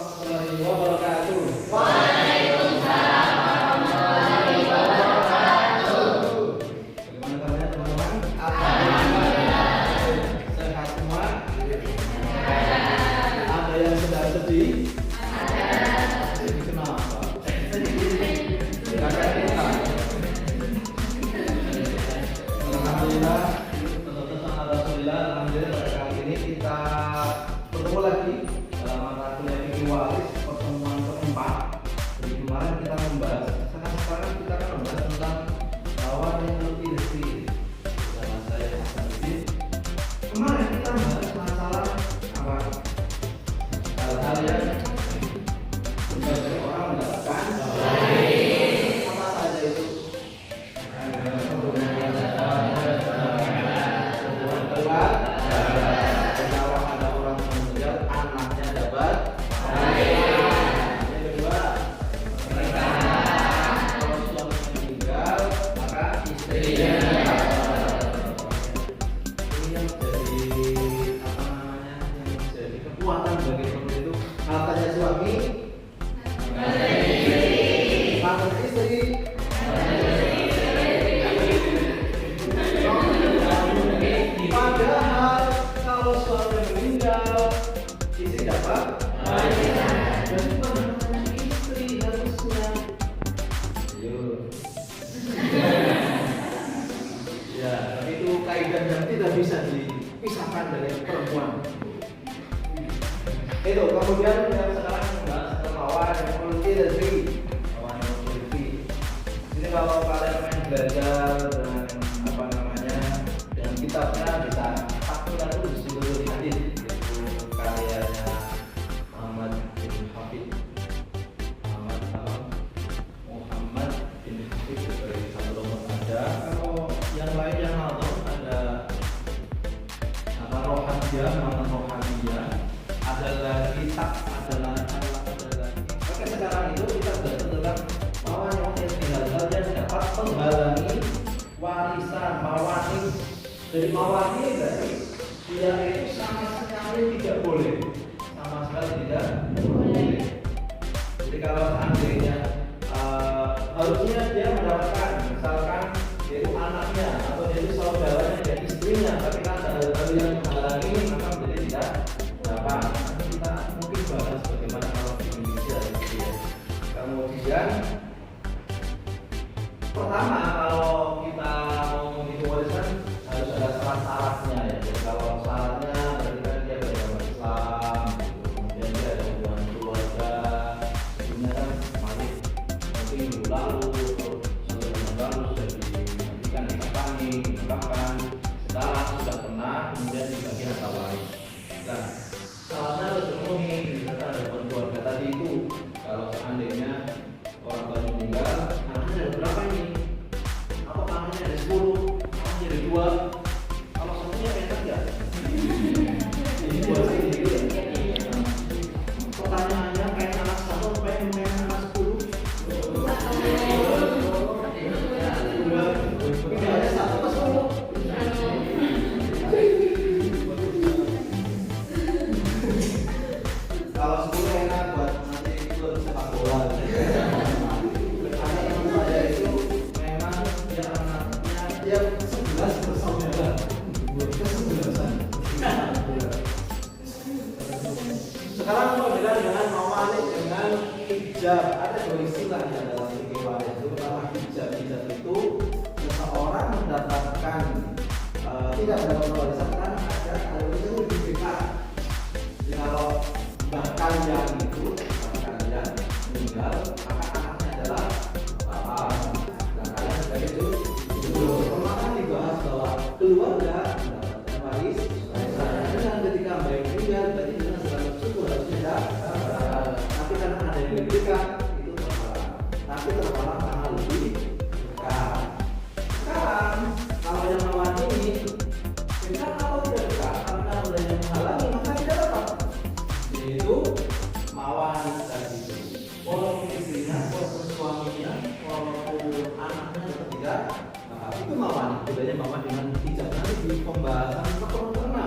warahmatullahi wabarakatuh. Waalaikumsalam warahmatullahi wabarakatuh. Bagaimana kabarnya teman-teman? Alhamdulillah. Sehat semua? Ada yang sedang sedih? Sedih kenapa? Karena kita alhamdulillah, alhamdulillah pada kali ini kita bertemu lagi dalam mata kuliah fikih waris pertemuan keempat. Jadi kemarin kita membahas, sekarang kita akan membahas tentang lawan yang lebih resmi. Bersama saya Hasanuddin. Kemarin kita membahas masalah apa? Hal-hal yang berbagai orang mendapatkan apa saja itu. Kalau ada orang meninggal, anaknya dapat. Yang kedua, kalau suami meninggal, maka istrinya dapat. Ini yang jadi apa namanya? Yang jadi kekuatan bagi suami itu hartanya suami, harta istri. Padahal kalau suami meninggal, istri dapat. Jadi bagaimana istri harusnya? Ayo. Ya, tapi itu kaidah yang tidak bisa dipisahkan dari perempuan. Itu kemudian yang sekarang membahas lawan yang multi-rezeki. Lawan yang multi-rezeki. Ini kalau kalian main belajar dengan apa namanya dengan kitabnya bisa takmilan dulu sebelum di hadis, yaitu karyanya Muhammad bin Hafid Muhammad bin Hafid dari satu nomor ada. Kalau yang lain yang nonton ada apa rohaniyah, nama rohaniyah, ada lagi tak, ada lagi. Oke, sekarang itu kita belajar tentang lawan yang hal-hal yang dapat menghalangi warisan mawanis. Jadi mawanis dari dia itu sama sekali tidak boleh, sama sekali tidak boleh. Jadi kalau seandainya harusnya dia mendapatkan, misalkan yaitu anaknya atau jadi saudaranya dan istrinya, tapi kan ada hal yang menghalangi maka menjadi tidak dapat. Nanti kita mungkin bahas bagaimana kalau di Indonesia gitu ya. Kemudian pertama, kalau kita mau menghitung warisan harus ada syarat-syaratnya ya. Jadi kalau syaratnya berarti kan dia beragama Islam, gitu. Kemudian dia ada hubungan keluarga, sebelumnya kan malik mungkin minggu lalu atau sebelum lalu sudah dimandikan, dikapani, dimakamkan, sekarang sudah pernah, kemudian dibagi harta waris. Nah, syaratnya harus terpenuhi, misalkan ada hubungan keluarga tadi itu. Kalau seandainya orang tua meninggal, anaknya ada berapa ini? Apa anaknya ada 10, anaknya ada 2. Kalau satunya enak ya? Ini buat saya gitu ya. Pertanyaannya pengen anak 1 atau pengen anak 10? Tidak ada 1 atau 10. Kalau 10 enak buat nanti klub sepak bola. Ada teman saya itu memang dia anaknya dia 11 bersaudara, ke-11an. Sekarang berbeda dengan mawanis dengan hijab. Ada 2 istilah yang dalam fikih waris itu. Pertama hijab. Hijab itu seseorang mendapatkan tidak mendapat warisan karena ada alurnya lebih dekat. Jadi kalau bahkan yang itu kalian meninggal, maka anaknya adalah bapak dan kalian sebagai itu kan dibahas bahwa keluarga mendapatkan warisan dengan ketika baik meninggal berarti dengan segala syukur harusnya ada, tapi karena ada yang lebih dekat itu terhalang, tapi terhalang karena lebih dekat. Sekarang kalau yang lawan ini dekat atau tidak dekat, karena ada yang menghalangi maka tidak dapat, yaitu mawanis tadi itu. Walaupun istrinya, walaupun suaminya, walaupun anaknya tetap tidak, nah, itu mawanis. Bedanya mawanis dengan hijab nanti di pembahasan pertemuan ke-6.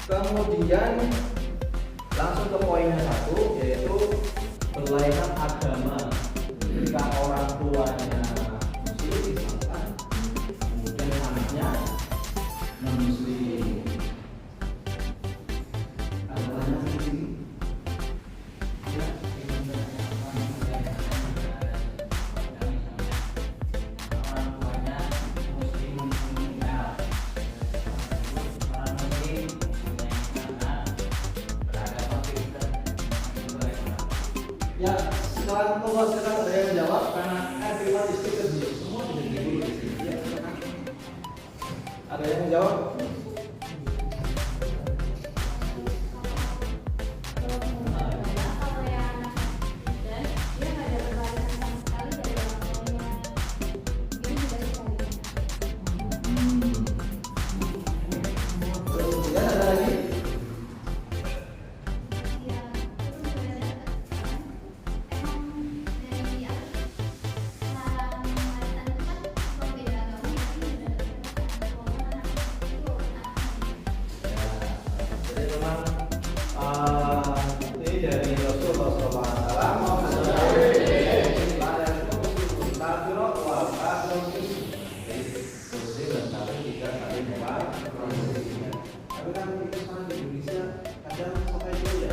Kemudian Langsung ke poinnya satu, yaitu berlainan agama. Ketika orang tuanya muslim misalkan, kemudian anaknya non muslim, agamanya sendiri. Ya, orang tuanya muslim meninggal, orang muslim punya anak beragama Kristen, ya sekarang ada yang jawab karena everyone is different. Semua menjadi guru di sini. Ya, silakan. Ada yang menjawab? Kemudian ada lagi? Jadi memang ini dari Rasulullah SAW tapi kan kita sekarang di Indonesia kadang sampai itu ya,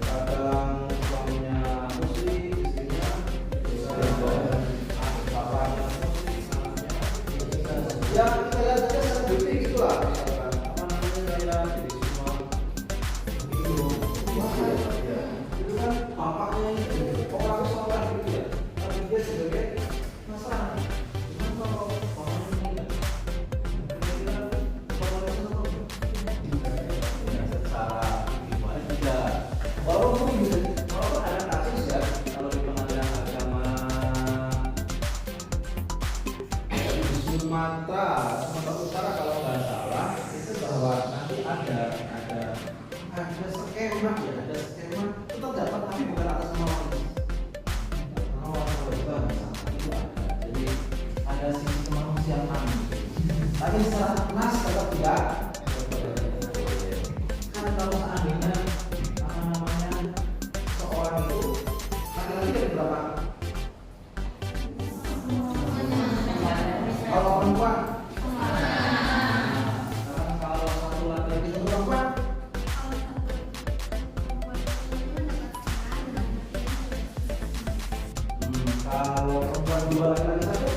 kadang suaminya muslim, istrinya bapaknya muslim, anaknya ya kita lihat saja secara detik gitu lah, misalkan apa namanya kayak jadi semua itu ya itu kan bapaknya ini orang sholat gitu ya, tapi dia sebagai Nasrani. Cuman kalau bapaknya ini kira-kira bapaknya senang secara gimana tidak, walaupun ada kasus ya kalau di pengadilan agama di Sumatera Utara kalau nggak salah itu bahwa nanti ada skema ya, ada skema itu terdapat tapi bukan atas nama orang korban itu ada, jadi ada sisi kemanusiaan tapi secara nas tetap tidak. Karena kalau seandainya apa namanya seorang itu laki-laki ada berapa? Kalau perempuan? Sekarang kalau satu laki-laki satu perempuan? Kalau perempuan dua laki-laki satu?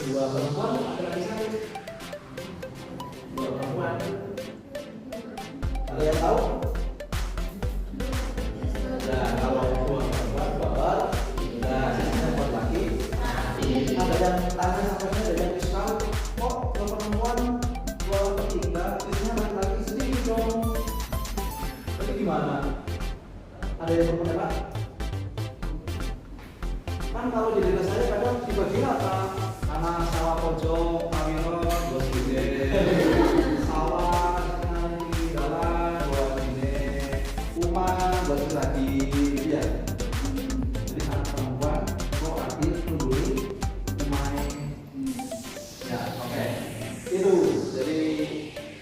Dua perempuan laki-laki satu? Dua perempuan. Ada yang tahu? Nah, kalau dua perempuan bapak, nah sisanya buat laki. Ada yang tanya sampai ada yang misal, kok dua perempuan, dua ketiga, sisanya laki-laki sedikit dong. Tapi gimana? Ada yang berpendapat? Kan kalau di desa saya kadang dibagi rata, karena sawah pojok, Mawiro, bos gede, sawah, di jalan, buat gede, rumah, buat lagi, ya. Jadi anak perempuan, kok adil, peduli, rumah. Ya, oke. Itu, jadi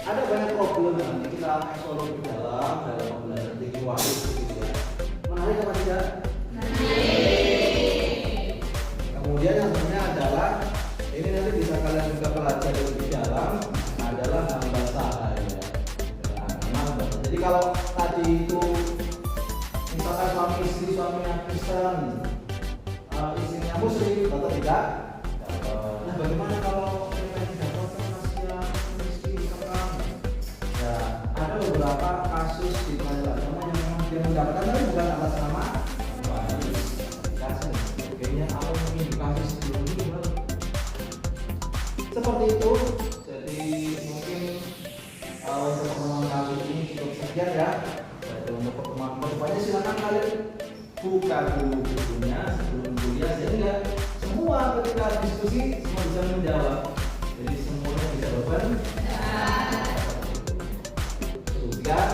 ada banyak problem nanti kita eksplor lebih dalam pembelajaran tinggi wahid gitu ya. Menarik apa tidak? Kemudian yang sebenarnya adalah ini nanti bisa kalian juga pelajari lebih dalam adalah bahasa ya. Jadi kalau tadi itu misalkan suami istri, suaminya Kristen, istrinya muslim, atau tidak? Nah bagaimana kalau mereka tidak dapat nasihat istri misalkan? Ya ada beberapa kasus di pengadilan agama yang memang dia mendapatkan tapi bukan atas nama kayaknya apa yang dikasih sebelum ini bro. Seperti itu. Jadi mungkin untuk pertemuan kali ini cukup sekian ya. Jadi untuk pertemuan berikutnya silakan kalian buka dulu bukunya sebelum kuliah sehingga semua ketika diskusi semua bisa menjawab. Jadi semuanya bisa beban. Sekian.